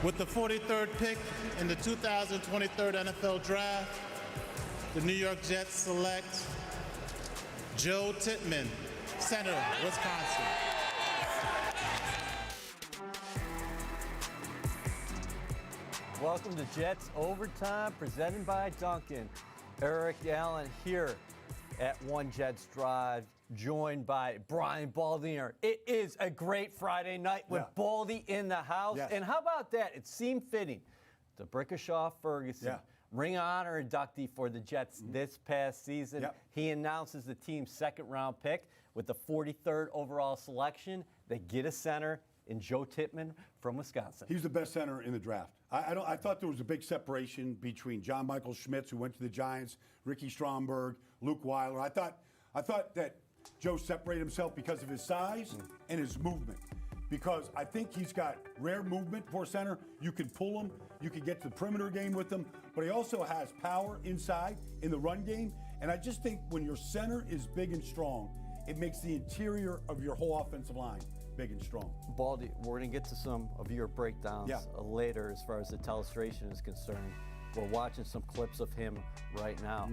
With the 43rd pick in the 2023 NFL Draft, the New York Jets select Joe Tippmann, center, Wisconsin. Welcome to Jets Overtime, presented by Duncan. Eric Allen here at One Jets Drive, joined by Brian Baldinger. It is a great Friday night with Baldy in the house. Yes. And how about that? It seemed fitting. The Brickashaw Ferguson, Ring of Honor inductee for the Jets this past season. He announces the team's second-round pick with the 43rd overall selection. They get a center in Joe Tippmann from Wisconsin. He's the best center in the draft. I thought there was a big separation between John Michael Schmitz, who went to the Giants, Ricky Stromberg, Luke Weiler. I thought that Joe separated himself because of his size and his movement. Because I think he's got rare movement for a center. You can pull him, you can get to the perimeter game with him, but he also has power inside in the run game. And I just think when your center is big and strong, it makes the interior of your whole offensive line big and strong. Baldy, we're going to get to some of your breakdowns later as far as the telestration is concerned. We're watching some clips of him right now.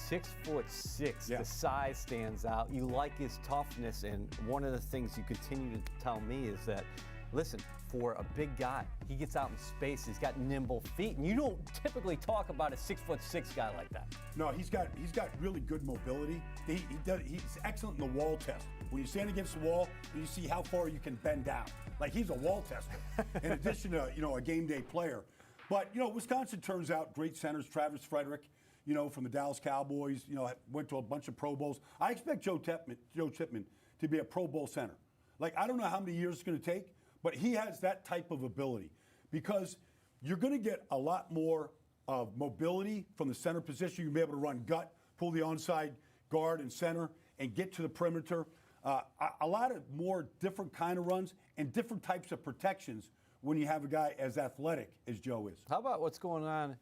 6'6", the size stands out. You like his toughness, and one of the things you continue to tell me is that, listen, for a big guy, he gets out in space, he's got nimble feet, and you don't typically talk about a 6'6" guy like that. No, he's got really good mobility. He's excellent in the wall test. When you stand against the wall, you see how far you can bend down. Like, he's a wall tester, in addition to, a game day player. But, Wisconsin turns out great centers. Travis Frederick, from the Dallas Cowboys, went to a bunch of Pro Bowls. I expect Joe Tippmann to be a Pro Bowl center. Like, I don't know how many years it's going to take, but he has that type of ability because you're going to get a lot more of mobility from the center position. You'll be able to run gut, pull the onside guard and center, and get to the perimeter. A lot of more different kind of runs and different types of protections when you have a guy as athletic as Joe is. How about what's going on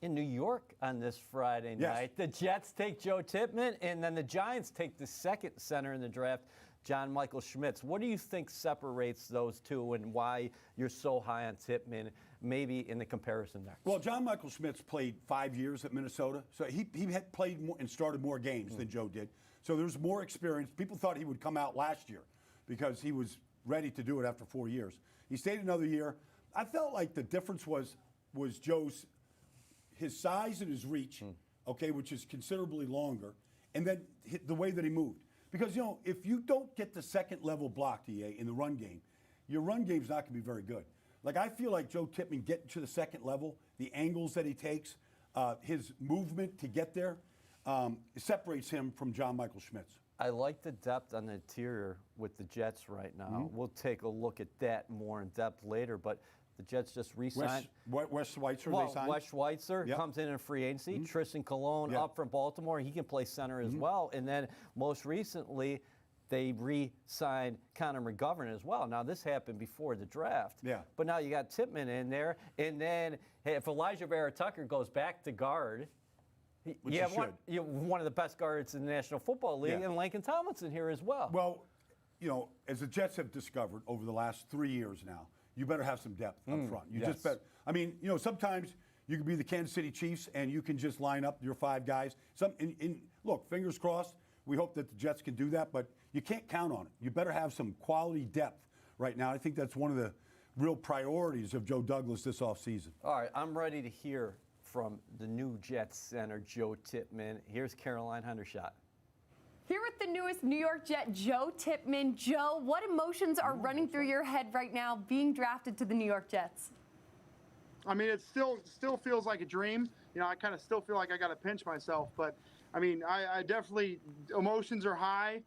in New York on this Friday night? The Jets take Joe Tippmann, and then the Giants take the second center in the draft, John Michael Schmitz. What do you think separates those two and why you're so high on Tippmann, maybe in the comparison there? Well, John Michael Schmitz played 5 years at Minnesota, so he had played more and started more games than Joe did. So there's more experience. People thought he would come out last year because he was ready to do it after 4 years. He stayed another year. I felt like the difference was Joe's his size and his reach, which is considerably longer, and then the way that he moved. Because, if you don't get the second level block, DA, in the run game, your run game's not going to be very good. Like, I feel like Joe Tippmann getting to the second level, the angles that he takes, his movement to get there, separates him from John Michael Schmitz. I like the depth on the interior with the Jets right now. We'll take a look at that more in depth later, but the Jets just re-signed. Wes Schweitzer, they signed? Wes Schweitzer comes in free agency. Tristan Colon up from Baltimore. He can play center as well. And then most recently, they re-signed Connor McGovern as well. Now, this happened before the draft. But now you got Tippmann in there. And then if Elijah Vera-Tucker goes back to guard, you have one of the best guards in the National Football League, and Laken Tomlinson here as well. Well, as the Jets have discovered over the last 3 years now, you better have some depth up front. You just better. I mean, sometimes you can be the Kansas City Chiefs and you can just line up your 5 guys. Look, fingers crossed, we hope that the Jets can do that, but you can't count on it. You better have some quality depth right now. I think that's one of the real priorities of Joe Douglas this offseason. All right, I'm ready to hear from the new Jets center, Joe Tippmann. Here's Caroline Hendershot. Here with the newest New York Jet, Joe Tippmann. Joe, what emotions are running through your head right now being drafted to the New York Jets? I mean, it still feels like a dream. I kind of still feel like I got to pinch myself. But, I mean, I definitely, emotions are high,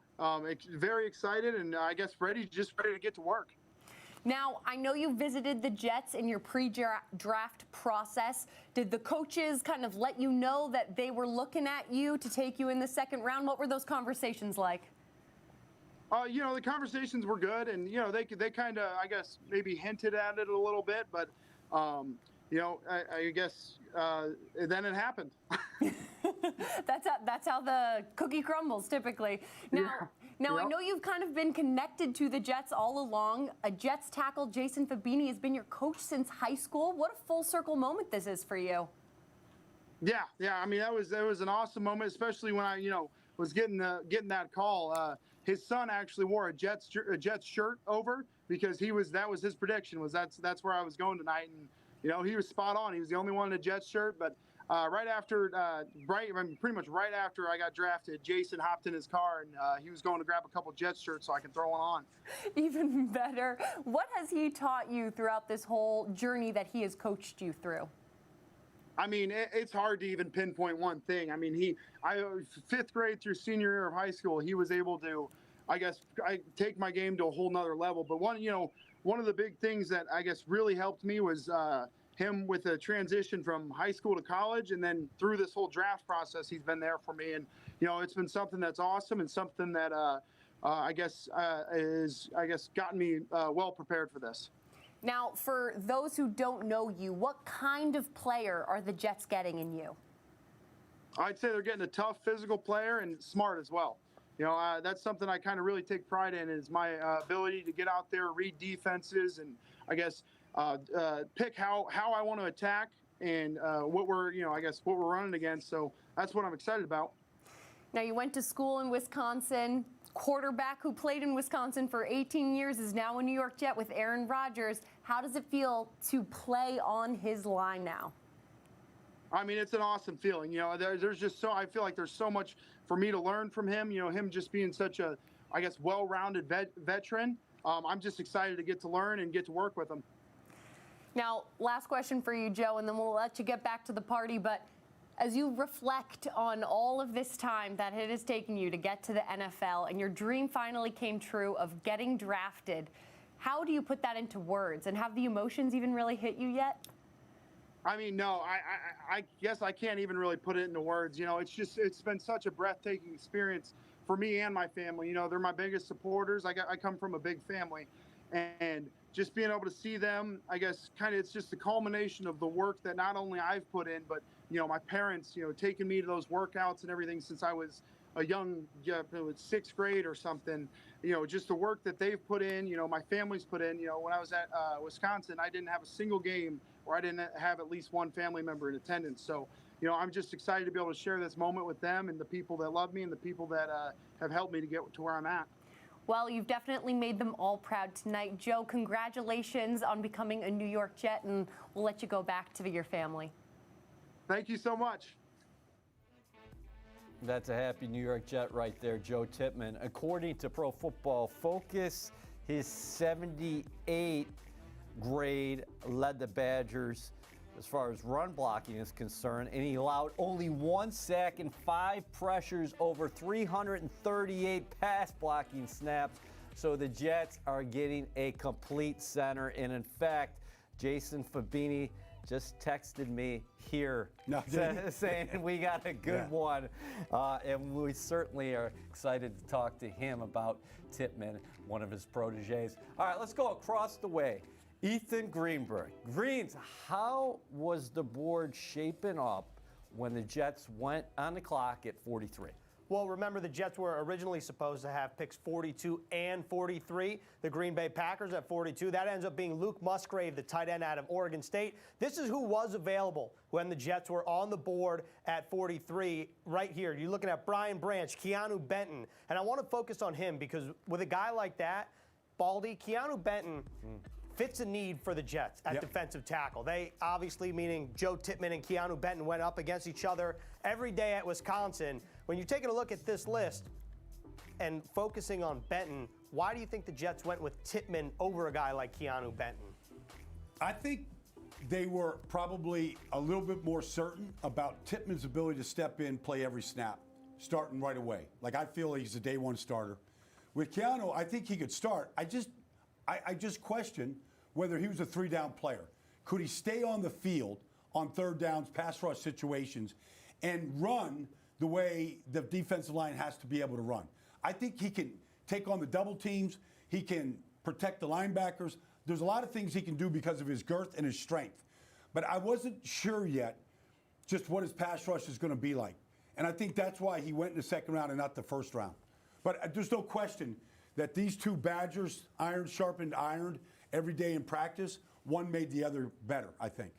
very excited, and I guess just ready to get to work. Now, I know you visited the Jets in your pre-draft process. Did the coaches kind of let you know that they were looking at you to take you in the second round? What were those conversations like? The conversations were good, and, they kind of, I guess, maybe hinted at it a little bit, but, I guess then it happened. That's how the cookie crumbles, typically. Now, Now, I know you've kind of been connected to the Jets all along. A Jets tackle, Jason Fabini, has been your coach since high school. What a full circle moment this is for you. Yeah. I mean, that was an awesome moment, especially when I, was getting that call. His son actually wore a Jets shirt over because that was his prediction, was that's where I was going tonight, and he was spot on. He was the only one in a Jets shirt, but pretty much right after I got drafted, Jason hopped in his car and he was going to grab a couple Jets shirts so I can throw one on. Even better. What has he taught you throughout this whole journey that he has coached you through? I mean, it's hard to even pinpoint one thing. I mean, fifth grade through senior year of high school, he was able to, I take my game to a whole nother level. But one of the big things that I guess really helped me was him with the transition from high school to college, and then through this whole draft process, he's been there for me. And it's been something that's awesome and something that is gotten me well prepared for this. Now, for those who don't know you, what kind of player are the Jets getting in you? I'd say they're getting a tough physical player and smart as well. That's something I kind of really take pride in, is my ability to get out there, read defenses, and pick how I want to attack and what we're running against. So that's what I'm excited about. Now, you went to school in Wisconsin. Quarterback who played in Wisconsin for 18 years is now a New York Jet with Aaron Rodgers. How does it feel to play on his line now? I mean, it's an awesome feeling. I feel like there's so much for me to learn from him. Him just being such a, well-rounded veteran. I'm just excited to get to learn and get to work with him. Now, last question for you, Joe, and then we'll let you get back to the party. But as you reflect on all of this time that it has taken you to get to the NFL and your dream finally came true of getting drafted, how do you put that into words? And have the emotions even really hit you yet? I mean, no, I guess I can't even really put it into words. It's been such a breathtaking experience for me and my family. They're my biggest supporters. I come from a big family, and just being able to see them, it's just the culmination of the work that not only I've put in, but my parents, taking me to those workouts and everything since I was a young, sixth grade or something, just the work that they've put in, my family's put in. When I was at Wisconsin, I didn't have a single game where I didn't have at least one family member in attendance. So, I'm just excited to be able to share this moment with them and the people that love me and the people that have helped me to get to where I'm at. Well, you've definitely made them all proud tonight. Joe, congratulations on becoming a New York Jet, and we'll let you go back to your family. Thank you so much. That's a happy New York Jet right there, Joe Tippmann. According to Pro Football Focus, his 78 grade led the Badgers as far as run blocking is concerned, and he allowed only 1 sack and 5 pressures over 338 pass blocking snaps. So the Jets are getting a complete center, and in fact, Jason Fabini just texted me here saying we got a good one. And we certainly are excited to talk to him about Tippmann, one of his proteges. All right, let's go across the way. Ethan Greenberg. Greens, how was the board shaping up when the Jets went on the clock at 43? Well, remember, the Jets were originally supposed to have picks 42 and 43. The Green Bay Packers at 42. That ends up being Luke Musgrave, the tight end out of Oregon State. This is who was available when the Jets were on the board at 43 right here. You're looking at Brian Branch, Keanu Benton. And I want to focus on him because with a guy like that, Baldy, Keanu Benton fits a need for the Jets at defensive tackle. They obviously, meaning Joe Tippmann and Keanu Benton, went up against each other every day at Wisconsin. When you're taking a look at this list and focusing on Benton, why do you think the Jets went with Tippmann over a guy like Keanu Benton? I think they were probably a little bit more certain about Tippmann's ability to step in, play every snap, starting right away. Like, I feel he's a day one starter. With Keanu, I think he could start. I just question whether he was a 3-down player. Could he stay on the field on third downs, pass rush situations, and run the way the defensive line has to be able to run? I think he can take on the double teams. He can protect the linebackers. There's a lot of things he can do because of his girth and his strength. But I wasn't sure yet just what his pass rush is going to be like. And I think that's why he went in the second round and not the first round. But there's no question that these two Badgers, iron sharpened iron, every day in practice, one made the other better, I think.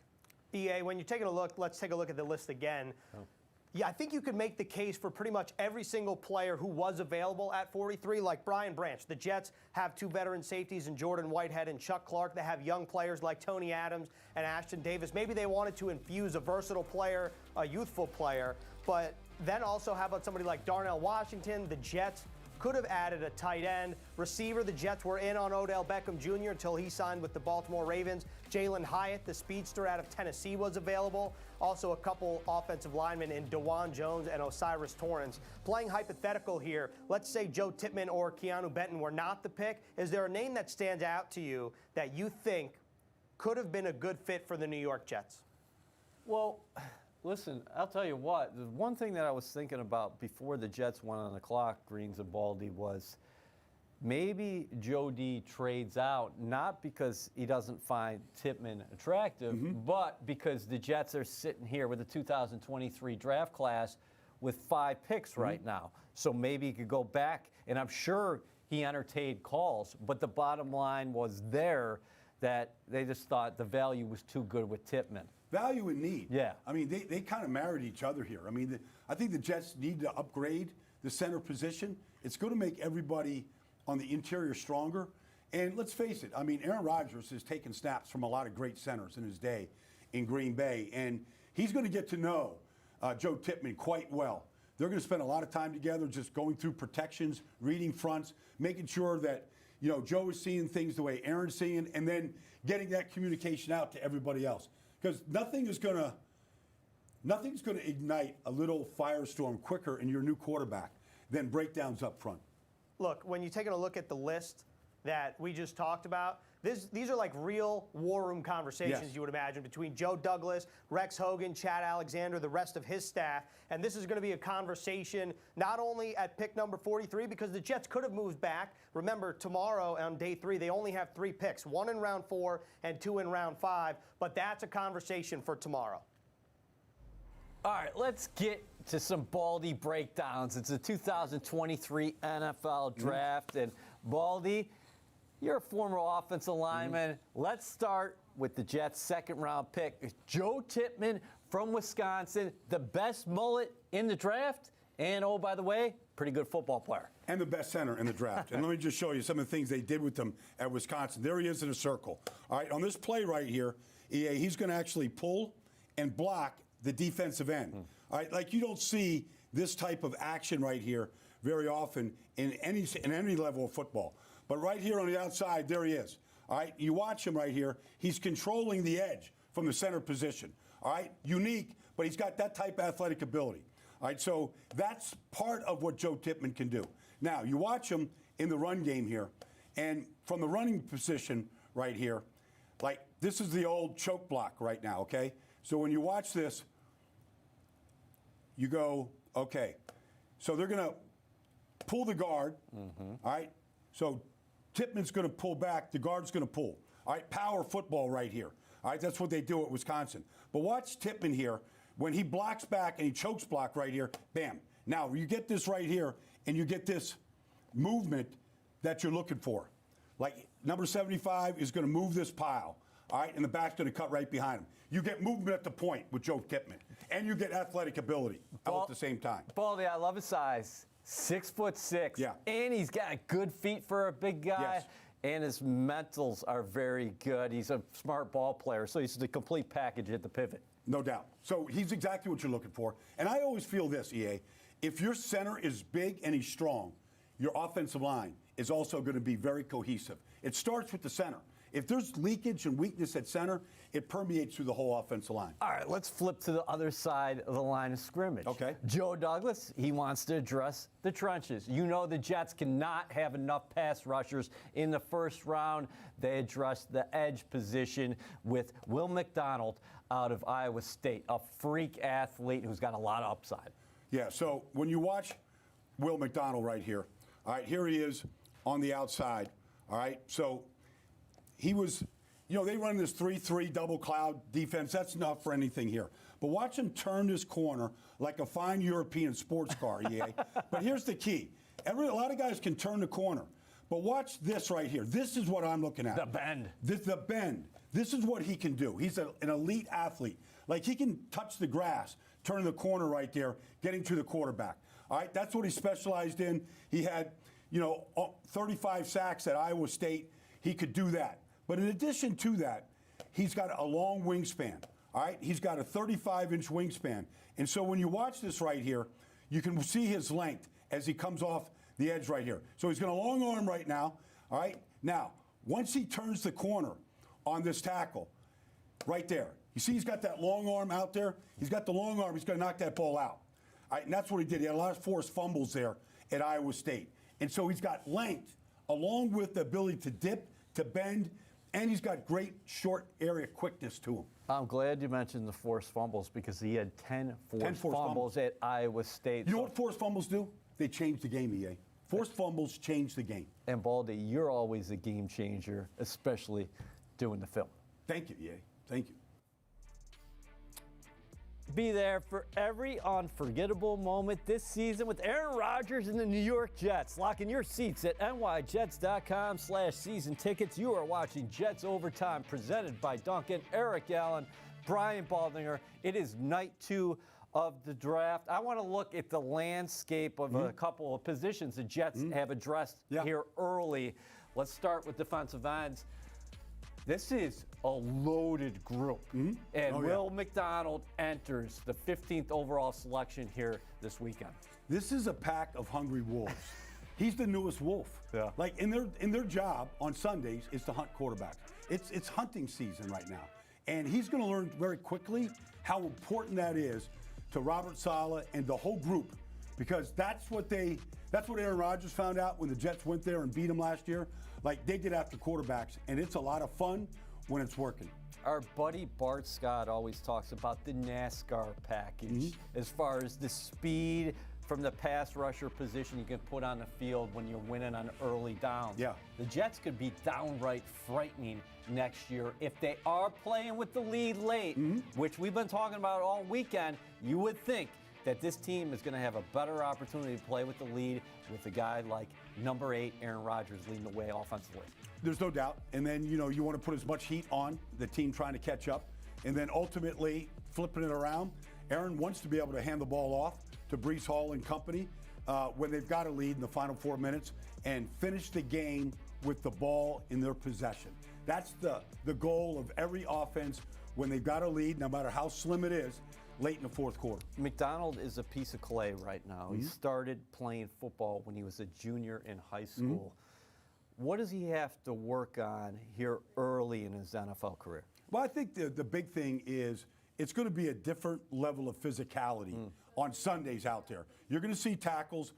EA, when you're taking a look, let's take a look at the list again. Oh. Yeah, I think you could make the case for pretty much every single player who was available at 43, like Brian Branch. The Jets have two veteran safeties in Jordan Whitehead and Chuck Clark. They have young players like Tony Adams and Ashton Davis. Maybe they wanted to infuse a versatile player, a youthful player, but then also how about somebody like Darnell Washington? The Jets could have added a tight end. Receiver, the Jets were in on Odell Beckham Jr. until he signed with the Baltimore Ravens. Jalen Hyatt, the speedster out of Tennessee, was available. Also a couple offensive linemen in DeJuan Jones and Osiris Torrance. Playing hypothetical here, let's say Joe Tippmann or Keanu Benton were not the pick. Is there a name that stands out to you that you think could have been a good fit for the New York Jets? Well, listen, I'll tell you what. The one thing that I was thinking about before the Jets went on the clock, Greens and Baldy, was maybe Joe D trades out, not because he doesn't find Tippmann attractive, but because the Jets are sitting here with the 2023 draft class with 5 picks right now. So maybe he could go back, and I'm sure he entertained calls, but the bottom line was there that they just thought the value was too good with Tippmann. Value and need. Yeah. I mean, they kind of married each other here. I mean, I think the Jets need to upgrade the center position. It's going to make everybody on the interior stronger. And let's face it, I mean, Aaron Rodgers has taken snaps from a lot of great centers in his day in Green Bay, and he's going to get to know Joe Tippmann quite well. They're going to spend a lot of time together just going through protections, reading fronts, making sure that, you know, Joe is seeing things the way Aaron's seeing, and then getting that communication out to everybody else. Because nothing's going to ignite a little firestorm quicker in your new quarterback than breakdowns up front. Look, when you're taking a look at the list that we just talked about, these are like real war room conversations, you would imagine, between Joe Douglas, Rex Hogan, Chad Alexander, the rest of his staff. And this is going to be a conversation not only at pick number 43, because the Jets could have moved back. Remember, tomorrow on day 3, they only have 3 picks, 1 in round 4 and 2 in round 5. But that's a conversation for tomorrow. All right, let's get to some Baldy breakdowns. It's the 2023 NFL Draft. And Baldy, you're a former offensive lineman. Let's start with the Jets' second-round pick. Joe Tippmann from Wisconsin, the best mullet in the draft. And, oh, by the way, pretty good football player. And the best center in the draft. And let me just show you some of the things they did with him at Wisconsin. There he is in a circle. All right, on this play right here, he's going to actually pull and block the defensive end. All right, like you don't see this type of action right here very often in any level of football. But right here on the outside, there he is. All right, you watch him right here. He's controlling the edge from the center position. All right, unique, but he's got that type of athletic ability. All right, so that's part of what Joe Tippmann can do. Now, you watch him in the run game here, and from the running position right here, like this is the old choke block right now, okay? So when you watch this, you go, okay. So they're going to pull the guard, all right? So Tippmann's going to pull back, the guard's going to pull. All right, power football right here. All right, that's what they do at Wisconsin. But watch Tippmann here. When he blocks back and he chokes block right here, bam. Now, you get this right here, and you get this movement that you're looking for. Like number 75 is going to move this pile, all right, and the back's going to cut right behind him. You get movement at the point with Joe Tippmann, and you get athletic ability all at the same time. Baldy, I love his size. 6'6". Yeah. And he's got good feet for a big guy. Yes. And his mentals are very good. He's a smart ball player, so he's the complete package at the pivot. No doubt. So he's exactly what you're looking for. And I always feel this, EA. If your center is big and he's strong, your offensive line is also going to be very cohesive. It starts with the center. If there's leakage and weakness at center, it permeates through the whole offensive line. All right, let's flip to the other side of the line of scrimmage. Okay. Joe Douglas, he wants to address the trenches. You know the Jets cannot have enough pass rushers in the first round. They addressed the edge position with Will McDonald out of Iowa State, a freak athlete who's got a lot of upside. Yeah, so when you watch Will McDonald right here, all right, here he is on the outside, all right? So he was, you know, they run this 3-3 double cloud defense. That's not for anything here. But watch him turn this corner like a fine European sports car, EA. But here's the key. A lot of guys can turn the corner. But watch this right here. This is what I'm looking at. The bend. The bend. This is what he can do. He's an elite athlete. Like, he can touch the grass, turn the corner right there, getting to the quarterback. All right, that's what he specialized in. He had, 35 sacks at Iowa State. He could do that. But in addition to that, he's got a long wingspan. All right, he's got a 35-inch wingspan. And so when you watch this right here, you can see his length as he comes off the edge right here. So he's got a long arm right now. All right, now, once he turns the corner on this tackle, right there, you see he's got that long arm out there? He's got the long arm. He's going to knock that ball out. All right, and that's what he did. He had a lot of forced fumbles there at Iowa State. And so he's got length along with the ability to dip, to bend, and he's got great short area quickness to him. I'm glad you mentioned the forced fumbles because he had 10 forced fumbles at Iowa State. You know what forced fumbles do? They change the game, EA. Forced fumbles change the game. And Baldy, you're always a game changer, especially doing the film. Thank you, EA. Thank you. Be there for every unforgettable moment this season with Aaron Rodgers and the New York Jets. Lock in your seats at nyjets.com/season tickets. You are watching Jets Overtime presented by Duncan, Eric Allen, Brian Baldinger. It is night 2 of the draft. I want to look at the landscape of a couple of positions the Jets have addressed here early. Let's start with defensive ends. This is a loaded group. And Will McDonald enters the 15th overall selection here this weekend. This is a pack of hungry wolves. He's the newest wolf. Yeah. Like, in their job on Sundays is to hunt quarterbacks. It's hunting season right now. And he's going to learn very quickly how important that is to Robert Saleh and the whole group, because that's what Aaron Rodgers found out when the Jets went there and beat him last year. Like, they get after quarterbacks, and it's a lot of fun when it's working. Our buddy Bart Scott always talks about the NASCAR package as far as the speed from the pass rusher position you can put on the field when you're winning on early downs. Yeah. The Jets could be downright frightening next year if they are playing with the lead late, which we've been talking about all weekend. You would think that this team is going to have a better opportunity to play with the lead with a guy like number 8, Aaron Rodgers, leading the way offensively. There's no doubt. And then, you want to put as much heat on the team trying to catch up. And then ultimately flipping it around. Aaron wants to be able to hand the ball off to Breece Hall and company when they've got a lead in the final 4 minutes and finish the game with the ball in their possession. That's the goal of every offense when they've got a lead, no matter how slim it is, late in the fourth quarter. McDonald is a piece of clay right now. He started playing football when he was a junior in high school. What does he have to work on here early in his NFL career? Well, I think the big thing is it's going to be a different level of physicality on Sundays out there. You're going to see tackles,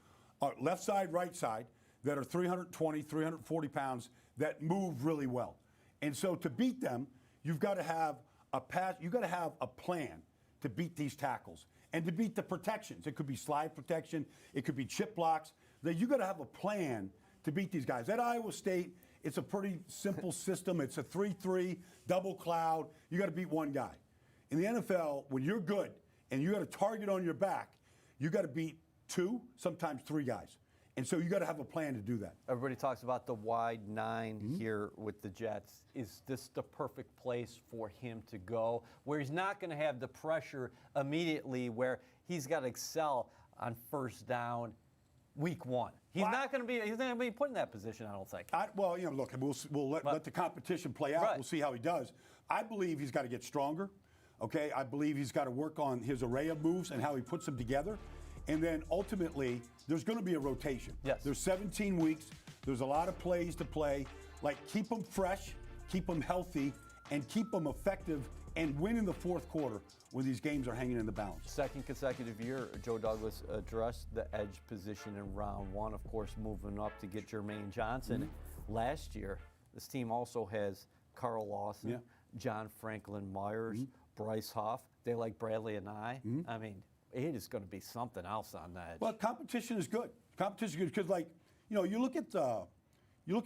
left side, right side, that are 320, 340 pounds that move really well. And so to beat them, you've got to have a plan to beat these tackles and to beat the protections. It could be slide protection, it could be chip blocks. That you got to have a plan to beat these guys. At Iowa State, it's a pretty simple system. It's a 3-3 double cloud. You got to beat one guy. In the NFL, when you're good and you got a target on your back, you got to beat 2, sometimes 3 guys. And so you got to have a plan to do that. Everybody talks about the wide 9 here with the Jets. Is this the perfect place for him to go, where he's not going to have the pressure immediately, where he's got to excel on first down week 1? He's not going to be put in that position, I don't think. Look, we'll let the competition play out. Right. We'll see how he does. I believe he's got to get stronger. Okay, I believe he's got to work on his array of moves and how he puts them together. And then ultimately, there's going to be a rotation. Yes. There's 17 weeks. There's a lot of plays to play. Like, keep them fresh, keep them healthy, and keep them effective and win in the fourth quarter when these games are hanging in the balance. Second consecutive year, Joe Douglas addressed the edge position in round 1, of course, moving up to get Jermaine Johnson. Last year, this team also has Carl Lawson, John Franklin Myers, Bryce Huff. They like Bradley and I. I mean, it is going to be something else on that. Well, competition is good. Competition is good because, you look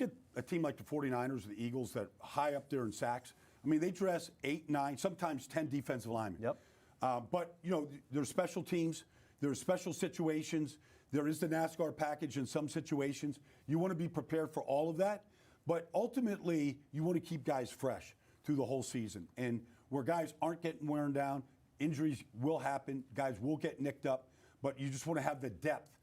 at a team like the 49ers or the Eagles that high up there in sacks. I mean, they dress 8, 9, sometimes 10 defensive linemen. Yep. But, there's special teams. There's special situations There is the NASCAR package in some situations. You want to be prepared for all of that, but ultimately you want to keep guys fresh through the whole season. And where guys aren't getting worn down, injuries will happen, guys will get nicked up, but you just want to have the depth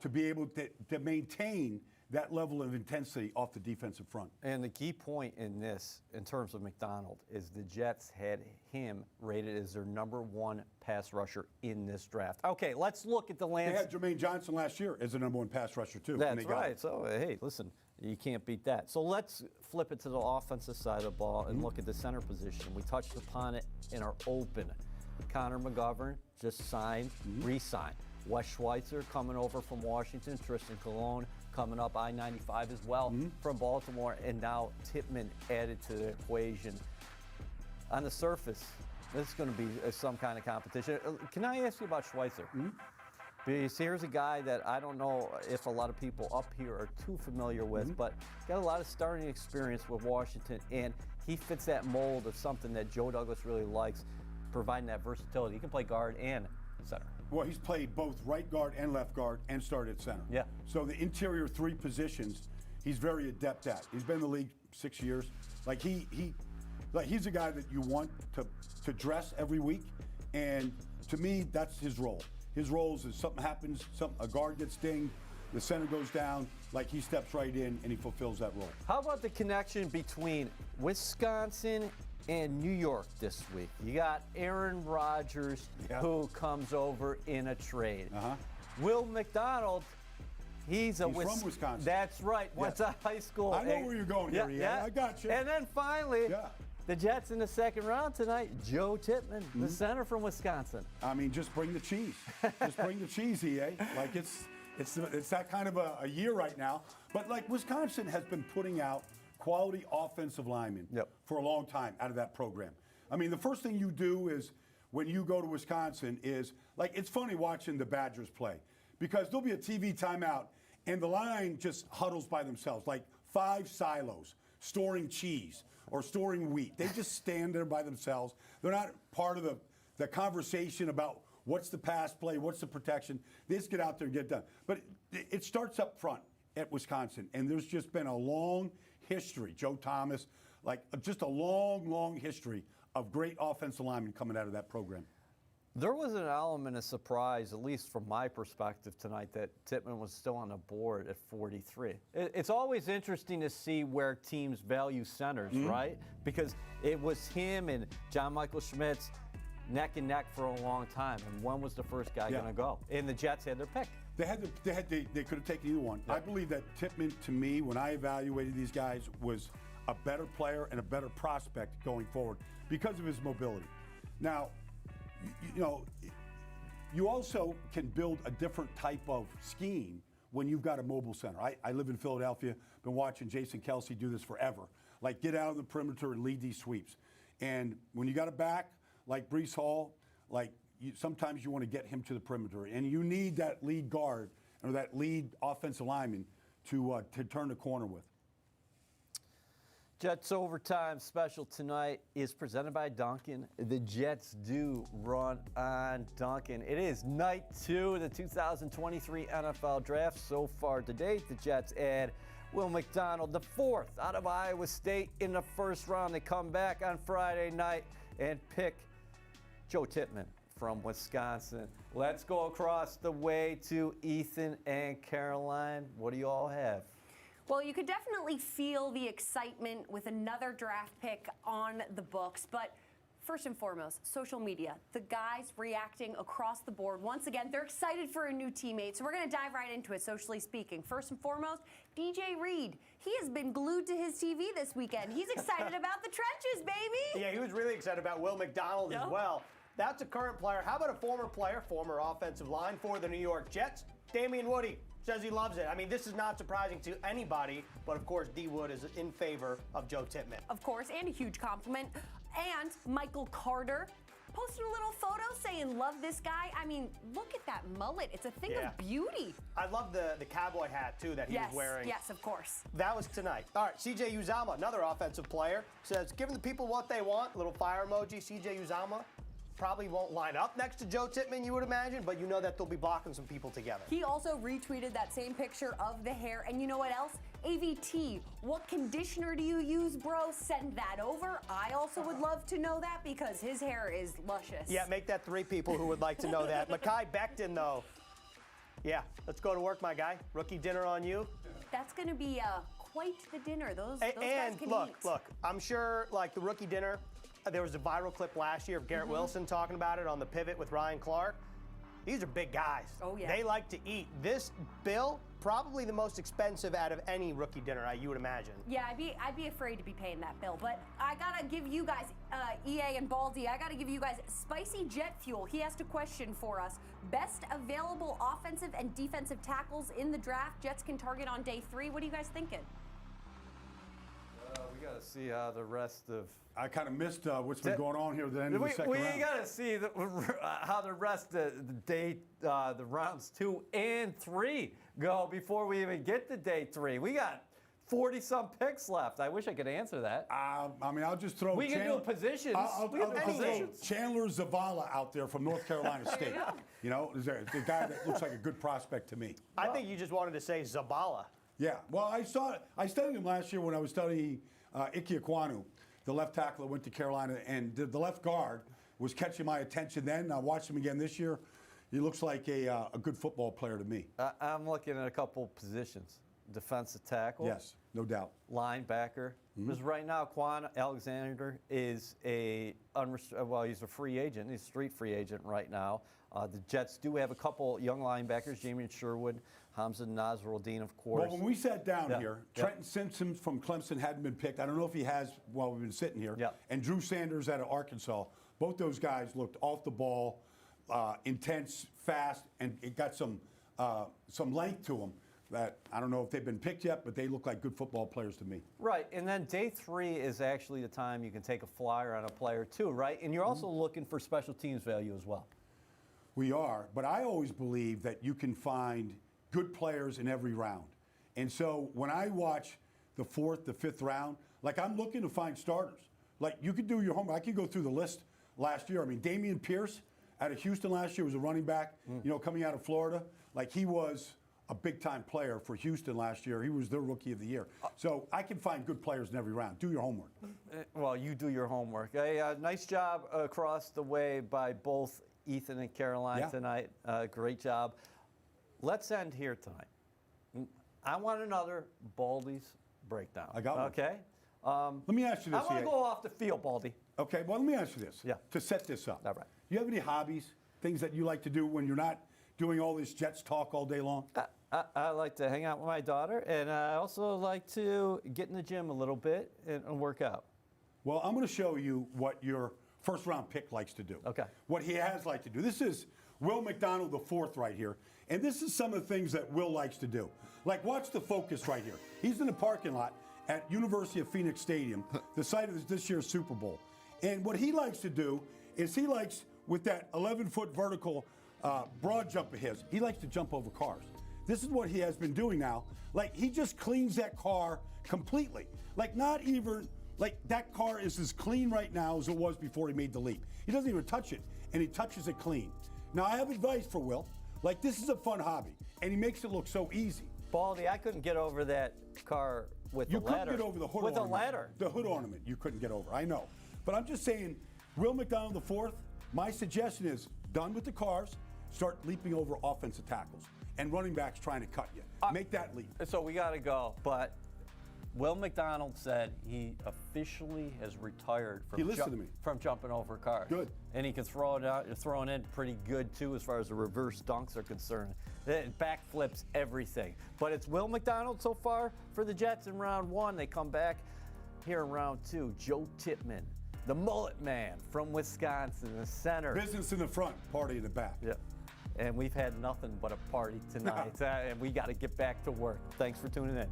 to be able to maintain that level of intensity off the defensive front. And the key point in this, in terms of McDonald, is the Jets had him rated as their #1 pass rusher in this draft. Okay, let's look at the They landscape. had Jermaine Johnson last year as the #1 pass rusher, too. and That's they got right. him. So, hey, listen, you can't beat that. So let's flip it to the offensive side of the ball and look at the center position. We touched upon it in our open. Connor McGovern just signed, re-signed. Wes Schweitzer coming over from Washington. Tristan Colon coming up I-95 as well from Baltimore. And now Tippmann added to the equation. On the surface, this is going to be some kind of competition. Can I ask you about Schweitzer? Because here's a guy that I don't know if a lot of people up here are too familiar with, but got a lot of starting experience with Washington, and he fits that mold of something that Joe Douglas really likes, providing that versatility. He can play guard and center. Well, he's played both right guard and left guard and started at center. Yeah. So the interior 3 positions, he's very adept at. He's been in the league 6 years. Like he's a guy that you want to dress every week, and to me, that's his role. His role is if something happens, a guard gets dinged, the center goes down, like he steps right in and he fulfills that role. How about the connection between Wisconsin and New York this week? You got Aaron Rodgers, who comes over in a trade. Will McDonald, he's from Wisconsin. That's right. Went to high school. I know where you're going here, Ian. I got you. And then finally, the Jets in the second round tonight, Joe Tippmann, the center from Wisconsin. I mean, just bring the cheese. Just bring the cheese, EA. Like it's that kind of a year right now. But like Wisconsin has been putting out quality offensive linemen for a long time out of that program. I mean, the first thing you do is when you go to Wisconsin is, like, it's funny watching the Badgers play because there'll be a TV timeout and the line just huddles by themselves, like 5 silos storing cheese or storing wheat. They just stand there by themselves. They're not part of the conversation about what's the pass play, what's the protection. They just get out there and get it done. But it starts up front at Wisconsin, and there's just been a long history, Joe Thomas, like just a long, long history of great offensive linemen coming out of that program. There was an element of surprise, at least from my perspective tonight, that Tippmann was still on the board at 43. It's always interesting to see where teams value centers, right? Because it was him and John Michael Schmitz neck and neck for a long time. And when was the first guy going to go? And the Jets had their pick. They could have taken either one. I believe that Tippmann, to me, when I evaluated these guys, was a better player and a better prospect going forward because of his mobility. Now, you know, you also can build a different type of scheme when you've got a mobile center. I live in Philadelphia, been watching Jason Kelsey do this forever. Like, get out of the perimeter and lead these sweeps. And when you got a back like Breece Hall, like, sometimes you want to get him to the perimeter, and you need that lead guard or that lead offensive lineman to turn the corner with. Jets Overtime Special tonight is presented by Dunkin'. The Jets do run on Dunkin'. It is night 2 of the 2023 NFL Draft. So far to date, the Jets add Will McDonald, the 4th out of Iowa State in the first round. They come back on Friday night and pick Joe Tippmann from Wisconsin. Let's go across the way to Ethan and Caroline. What do you all have? Well, you could definitely feel the excitement with another draft pick on the books, but first and foremost, social media. The guys reacting across the board. Once again, they're excited for a new teammate, so we're going to dive right into it, socially speaking. First and foremost, DJ Reed. He has been glued to his TV this weekend. He's excited about the trenches, baby. Yeah, he was really excited about Will McDonald as well. That's a current player. How about a former player, former offensive line for the New York Jets? Damian Woody says he loves it. I mean, this is not surprising to anybody, but of course, D. Wood is in favor of Joe Tippmann. Of course, and a huge compliment. And Michael Carter posted a little photo saying, love this guy. I mean, look at that mullet. It's a thing of beauty. I love the cowboy hat, too, that he was wearing. Yes, of course. That was tonight. All right, CJ Uzomah, another offensive player, says, giving the people what they want. Little fire emoji, CJ Uzomah. probably won't line up next to Joe Tippmann, you would imagine, but you know that they'll be blocking some people together. He also retweeted that same picture of the hair. And you know what else? AVT, what conditioner do you use, bro? Send that over. I also would love to know that because his hair is luscious. Yeah, make that 3 people who would like to know that. Mekhi Becton, though. Yeah, let's go to work, my guy. Rookie dinner on you. That's going to be quite the dinner. Those guys can eat. Look, I'm sure, like the rookie dinner, there was a viral clip last year of Garrett Wilson talking about it on the pivot with Ryan Clark. These are big guys. Oh, yeah. They like to eat. This bill, probably the most expensive out of any rookie dinner, you would imagine. Yeah, I'd be afraid to be paying that bill. But I got to give you guys, EA and Baldy, I got to give you guys Spicy Jet Fuel. He asked a question for us. Best available offensive and defensive tackles in the draft Jets can target on day 3. What are you guys thinking? We got to see how the rest of. I kind of missed what's been going on here at the end of the second round. We got to see how the rest of the rounds 2 and 3 go before we even get to day 3. We got 40-some picks left. I wish I could answer that. I mean, I'll just throw. We can do positions. I'll We can do throw positions. Chandler Zavala out there from North Carolina State. You know, is there the guy that looks like a good prospect to me? I think you just wanted to say Zabala. Yeah. Well, I studied him last year when I was studying Ike Ekwonu, the left tackle that went to Carolina, and the left guard was catching my attention then. I watched him again this year. He looks like a good football player to me. I'm looking at a couple positions. Defensive tackle. Yes, no doubt. Linebacker. Because right now, Quan Alexander is he's a free agent. He's a street free agent right now. The Jets do have a couple young linebackers, Jamie Sherwood, Hamza Nasruddin, of course. Well, when we sat down here, Trenton Simpson from Clemson hadn't been picked. I don't know if he has while we've been sitting here. And Drew Sanders out of Arkansas. Both those guys looked off the ball, intense, fast, and it got some length to them. That I don't know if they've been picked yet, but they look like good football players to me. Right, and then day 3 is actually the time you can take a flyer on a player too, right? And you're also looking for special teams value as well. We are, but I always believe that you can find good players in every round. And so when I watch the 4th, the 5th round, like I'm looking to find starters. Like you could do your homework. I could go through the list last year. I mean, Dameon Pierce out of Houston last year was a running back, you know, coming out of Florida. Like he was a big-time player for Houston last year. He was their Rookie of the Year. So I can find good players in every round. Do your homework. Well, you do your homework. Nice job across the way by both Ethan and Caroline tonight. Great job. Let's end here tonight. I want another Baldy's breakdown. I got one. Okay? Let me ask you this. I want to go off the field, Baldy. Okay, well, let me ask you this. Yeah. To set this up. All right. Do you have any hobbies, things that you like to do when you're not doing all this Jets talk all day long? I like to hang out with my daughter, and I also like to get in the gym a little bit and work out. Well, I'm going to show you what your first-round pick likes to do. Okay. What he has liked to do. This is Will McDonald the 4th right here, and this is some of the things that Will likes to do. Like, watch the focus right here. He's in the parking lot at University of Phoenix Stadium, the site of this year's Super Bowl. And what he likes to do is he likes, with that 11-foot vertical broad jump of his, he likes to jump over cars. This is what he has been doing now. Like, he just cleans that car completely. Like, not even, like, that car is as clean right now as it was before he made the leap. He doesn't even touch it, and he touches it clean. Now, I have advice for Will. Like, this is a fun hobby, and he makes it look so easy. Baldy, I couldn't get over that car with the ladder. You couldn't get over the hood ornament. With a ladder. The hood ornament you couldn't get over, I know. But I'm just saying, Will McDonald the 4th, my suggestion is, done with the cars, start leaping over offensive tackles and running backs trying to cut you. Make that leap. So we got to go. But Will McDonald said he officially has retired from jumping over cars. Good. And he can throw it out, throwing in pretty good too as far as the reverse dunks are concerned. Backflips, everything. But it's Will McDonald so far for the Jets in round 1. They come back here in round 2. Joe Tippmann, the mullet man from Wisconsin, the center. Business in the front, party in the back. Yeah. And we've had nothing but a party tonight. And we got to get back to work. Thanks for tuning in.